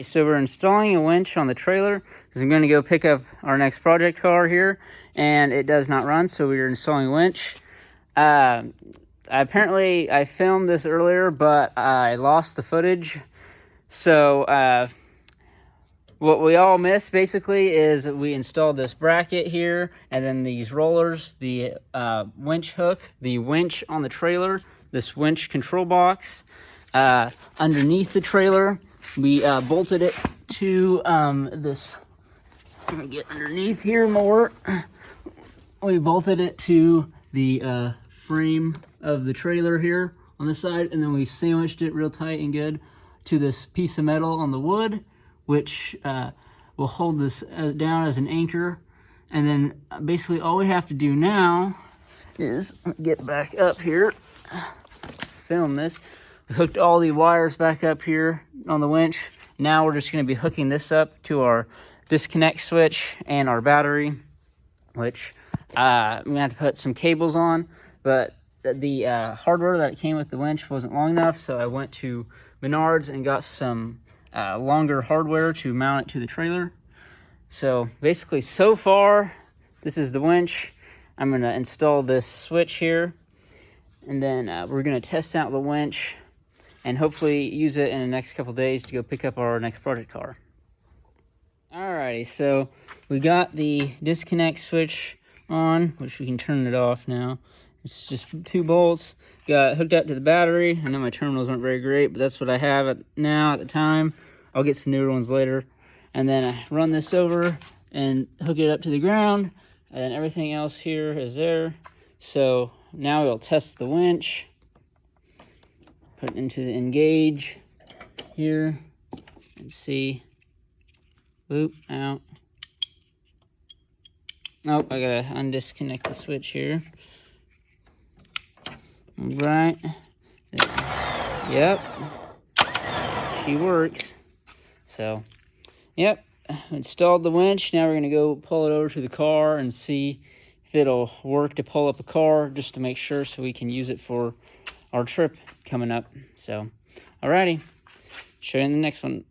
So we're installing a winch on the trailer because I'm going to go pick up our next project car here, and it does not run, so we're installing a winch. Apparently I filmed this earlier, but I lost the footage. So what we all missed basically is we installed this bracket here, and then these rollers, the winch hook, the winch on the trailer, this winch control box. Underneath the trailer, we bolted it to this. Let me get underneath here more. We bolted it to the frame of the trailer here on the side, and then we sandwiched it real tight and good to this piece of metal on the wood, which will hold this down as an anchor. And then basically all we have to do now is get back up here, film this. We hooked all the wires back up here on the winch. Now we're just going to be hooking this up to our disconnect switch and our battery, which I'm going to have to put some cables on, but the hardware that came with the winch wasn't long enough, so I went to Menards and got some longer hardware to mount it to the trailer. So basically, so far, this is the winch. I'm going to install this switch here, and then we're going to test out the winch and hopefully use it in the next couple days to go pick up our next project car. Alrighty, so we got the disconnect switch on, which we can turn it off now. It's just 2 bolts. Got hooked up to the battery. I know my terminals aren't very great, but that's what I have at the time. I'll get some newer ones later. And then I run this over and hook it up to the ground, and then everything else here is there. So now we'll test the winch. Put it into the engage here and see. Boop, out. Nope, I gotta undisconnect the switch here. Right. Yep. She works. So, yep. Installed the winch. Now we're gonna go pull it over to the car and see if it'll work to pull up a car, just to make sure, so we can use it for our trip coming up. So, alrighty. Show you in the next one.